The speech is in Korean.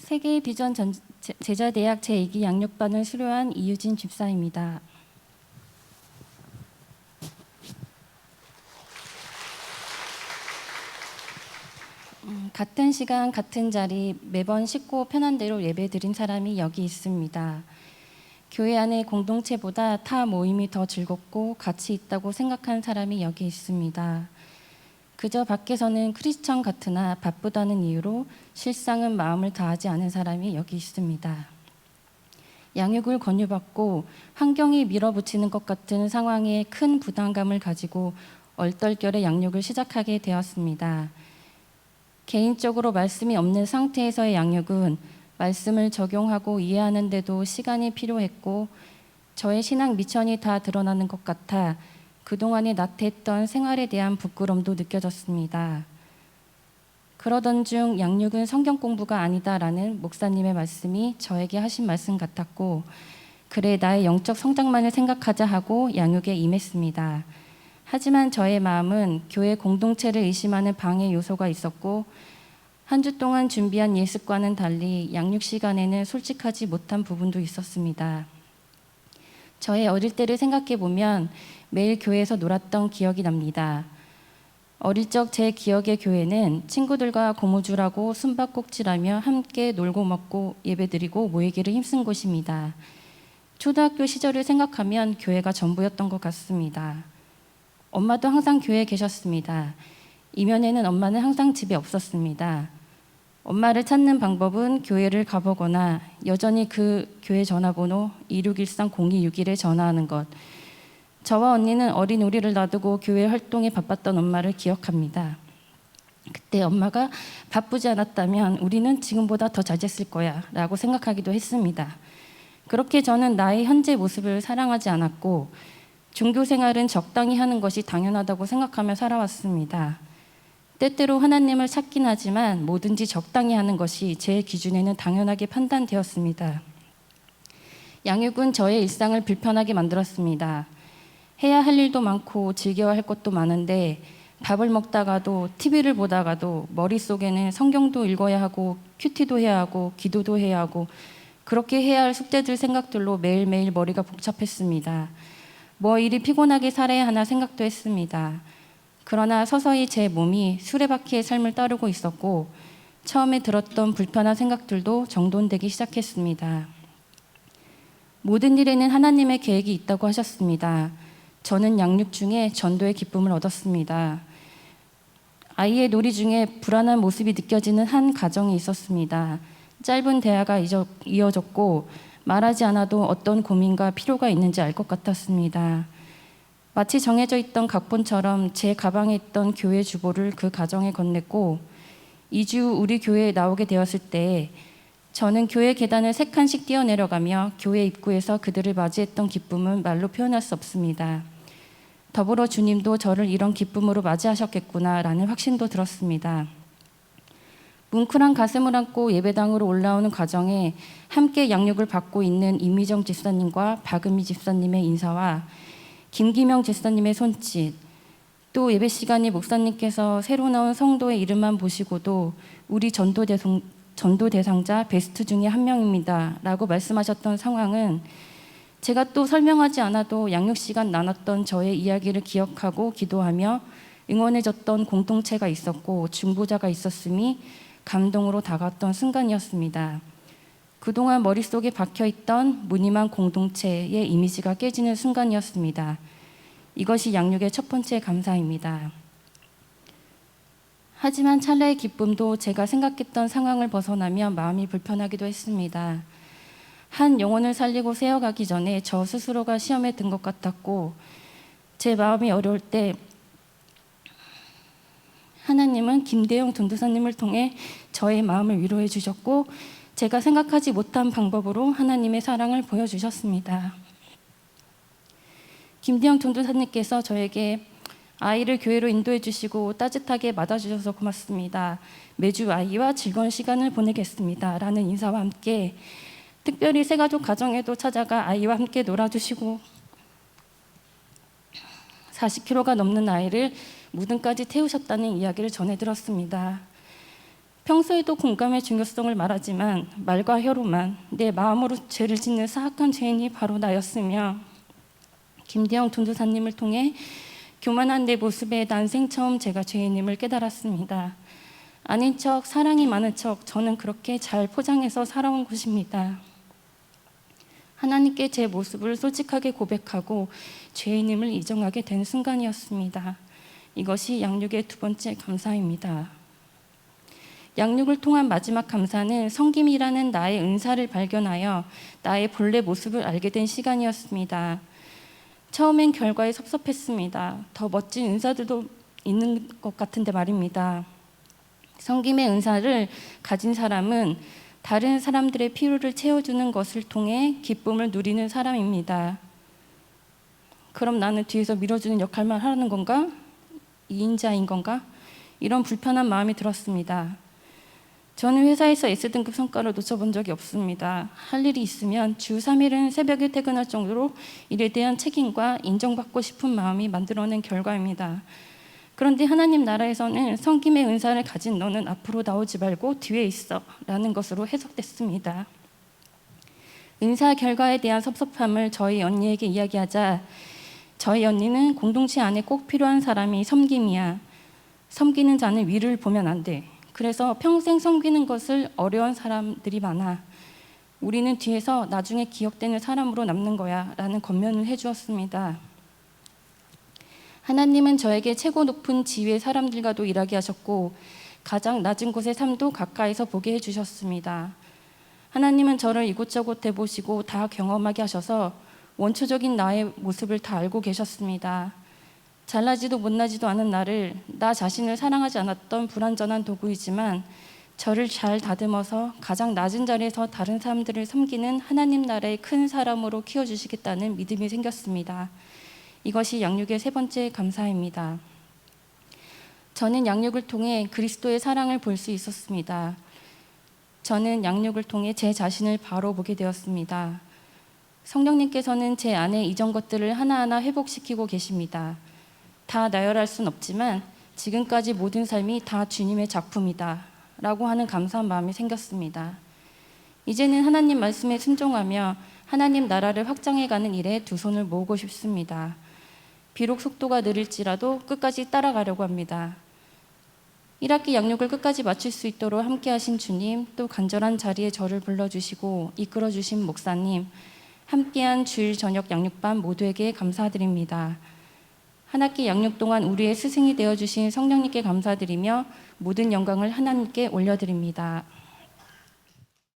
세계의 비전 제자대학 제2기 양육반을 수료한 이유진 집사입니다. 같은 시간 같은 자리 매번 쉽고 편한 대로 예배드린 사람이 여기 있습니다. 교회 안의 공동체보다 타 모임이 더 즐겁고 가치 있다고 생각하는 사람이 여기 있습니다. 그저 밖에서는 크리스천 같으나 바쁘다는 이유로 실상은 마음을 다하지 않은 사람이 여기 있습니다. 양육을 권유받고 환경이 밀어붙이는 것 같은 상황에 큰 부담감을 가지고 얼떨결에 양육을 시작하게 되었습니다. 개인적으로 말씀이 없는 상태에서의 양육은 말씀을 적용하고 이해하는 데도 시간이 필요했고 저의 신앙 미천이 다 드러나는 것 같아 그동안에 나태했던 생활에 대한 부끄럼도 느껴졌습니다. 그러던 중 양육은 성경 공부가 아니다라는 목사님의 말씀이 저에게 하신 말씀 같았고 그래 나의 영적 성장만을 생각하자 하고 양육에 임했습니다. 하지만 저의 마음은 교회 공동체를 의심하는 방해 요소가 있었고 한 주 동안 준비한 예습과는 달리 양육 시간에는 솔직하지 못한 부분도 있었습니다. 저의 어릴 때를 생각해 보면 매일 교회에서 놀았던 기억이 납니다. 어릴 적 제 기억의 교회는 친구들과 고무줄하고 숨바꼭질하며 함께 놀고 먹고 예배드리고 모이기를 힘쓴 곳입니다. 초등학교 시절을 생각하면 교회가 전부였던 것 같습니다. 엄마도 항상 교회에 계셨습니다. 이면에는 엄마는 항상 집에 없었습니다. 엄마를 찾는 방법은 교회를 가보거나 여전히 그 교회 전화번호 2613-0261에 전화하는 것. 저와 언니는 어린 우리를 놔두고 교회 활동에 바빴던 엄마를 기억합니다. 그때 엄마가 바쁘지 않았다면 우리는 지금보다 더 잘 됐을 거야 라고 생각하기도 했습니다. 그렇게 저는 나의 현재 모습을 사랑하지 않았고 종교 생활은 적당히 하는 것이 당연하다고 생각하며 살아왔습니다. 때때로 하나님을 찾긴 하지만 뭐든지 적당히 하는 것이 제 기준에는 당연하게 판단되었습니다. 양육은 저의 일상을 불편하게 만들었습니다. 해야 할 일도 많고 즐겨야 할 것도 많은데 밥을 먹다가도 TV를 보다가도 머릿속에는 성경도 읽어야 하고 큐티도 해야 하고 기도도 해야 하고 그렇게 해야 할 숙제들 생각들로 매일매일 머리가 복잡했습니다. 뭐 이리 피곤하게 살아야 하나 생각도 했습니다. 그러나 서서히 제 몸이 수레바퀴의 삶을 따르고 있었고 처음에 들었던 불편한 생각들도 정돈되기 시작했습니다. 모든 일에는 하나님의 계획이 있다고 하셨습니다. 저는 양육 중에 전도의 기쁨을 얻었습니다. 아이의 놀이 중에 불안한 모습이 느껴지는 한 가정이 있었습니다. 짧은 대화가 이어졌고 말하지 않아도 어떤 고민과 필요가 있는지 알 것 같았습니다. 마치 정해져 있던 각본처럼 제 가방에 있던 교회 주보를 그 가정에 건넸고 2주 우리 교회에 나오게 되었을 때 저는 교회 계단을 3칸씩 뛰어내려가며 교회 입구에서 그들을 맞이했던 기쁨은 말로 표현할 수 없습니다. 더불어 주님도 저를 이런 기쁨으로 맞이하셨겠구나라는 확신도 들었습니다. 뭉클한 가슴을 안고 예배당으로 올라오는 과정에 함께 양육을 받고 있는 임미정 집사님과 박은미 집사님의 인사와 김기명 집사님의 손짓, 또 예배 시간에 목사님께서 새로 나온 성도의 이름만 보시고도 우리 전도 대상자 베스트 중에 한 명입니다 라고 말씀하셨던 상황은 제가 또 설명하지 않아도 양육 시간 나눴던 저의 이야기를 기억하고 기도하며 응원해줬던 공동체가 있었고 중보자가 있었음이 감동으로 다가왔던 순간이었습니다. 그동안 머릿속에 박혀있던 무늬만 공동체의 이미지가 깨지는 순간이었습니다. 이것이 양육의 첫 번째 감사입니다. 하지만 찰나의 기쁨도 제가 생각했던 상황을 벗어나면 마음이 불편하기도 했습니다. 한 영혼을 살리고 세워가기 전에 저 스스로가 시험에 든 것 같았고 제 마음이 어려울 때 하나님은 김대영 전도사님을 통해 저의 마음을 위로해 주셨고 제가 생각하지 못한 방법으로 하나님의 사랑을 보여주셨습니다. 김대영 전도사님께서 저에게 아이를 교회로 인도해 주시고 따뜻하게 맞아주셔서 고맙습니다. 매주 아이와 즐거운 시간을 보내겠습니다 라는 인사와 함께 특별히 새가족 가정에도 찾아가 아이와 함께 놀아주시고 40kg가 넘는 아이를 무등까지 태우셨다는 이야기를 전해 들었습니다. 평소에도 공감의 중요성을 말하지만 말과 혀로만 내 마음으로 죄를 짓는 사악한 죄인이 바로 나였으며, 김대영 전도사님을 통해 교만한 내 모습에 난생 처음 제가 죄인임을 깨달았습니다. 아닌 척, 사랑이 많은 척 저는 그렇게 잘 포장해서 살아온 것입니다. 하나님께 제 모습을 솔직하게 고백하고 죄인임을 인정하게 된 순간이었습니다. 이것이 양육의 두 번째 감사입니다. 양육을 통한 마지막 감사는 섬김이라는 나의 은사를 발견하여 나의 본래 모습을 알게 된 시간이었습니다. 처음엔 결과에 섭섭했습니다. 더 멋진 은사들도 있는 것 같은데 말입니다. 섬김의 은사를 가진 사람은 다른 사람들의 필요를 채워주는 것을 통해 기쁨을 누리는 사람입니다. 그럼 나는 뒤에서 밀어주는 역할만 하는 건가? 2인자인 건가? 이런 불편한 마음이 들었습니다. 저는 회사에서 S등급 성과를 놓쳐본 적이 없습니다. 할 일이 있으면 주 3일은 새벽에 퇴근할 정도로 일에 대한 책임과 인정받고 싶은 마음이 만들어낸 결과입니다. 그런데 하나님 나라에서는 섬김의 은사를 가진 너는 앞으로 나오지 말고 뒤에 있어 라는 것으로 해석됐습니다. 은사 결과에 대한 섭섭함을 저희 언니에게 이야기하자 저희 언니는 공동체 안에 꼭 필요한 사람이 섬김이야. 섬기는 자는 위를 보면 안 돼. 그래서 평생 섬기는 것을 어려운 사람들이 많아. 우리는 뒤에서 나중에 기억되는 사람으로 남는 거야 라는 권면을 해주었습니다. 하나님은 저에게 최고 높은 지위의 사람들과도 일하게 하셨고 가장 낮은 곳의 삶도 가까이서 보게 해주셨습니다. 하나님은 저를 이곳저곳 해보시고 다 경험하게 하셔서 원초적인 나의 모습을 다 알고 계셨습니다. 잘나지도 못나지도 않은 나를 나 자신을 사랑하지 않았던 불완전한 도구이지만 저를 잘 다듬어서 가장 낮은 자리에서 다른 사람들을 섬기는 하나님 나라의 큰 사람으로 키워주시겠다는 믿음이 생겼습니다. 이것이 양육의 세 번째 감사입니다. 저는 양육을 통해 그리스도의 사랑을 볼 수 있었습니다. 저는 양육을 통해 제 자신을 바로 보게 되었습니다. 성령님께서는 제 안에 이전 것들을 하나하나 회복시키고 계십니다. 다 나열할 순 없지만 지금까지 모든 삶이 다 주님의 작품이다 라고 하는 감사한 마음이 생겼습니다. 이제는 하나님 말씀에 순종하며 하나님 나라를 확장해가는 일에 두 손을 모으고 싶습니다. 비록 속도가 느릴지라도 끝까지 따라가려고 합니다. 1학기 양육을 끝까지 마칠 수 있도록 함께 하신 주님, 또 간절한 자리에 저를 불러주시고 이끌어주신 목사님, 함께한 주일 저녁 양육반 모두에게 감사드립니다. 한 학기 양육 동안 우리의 스승이 되어주신 성령님께 감사드리며 모든 영광을 하나님께 올려드립니다.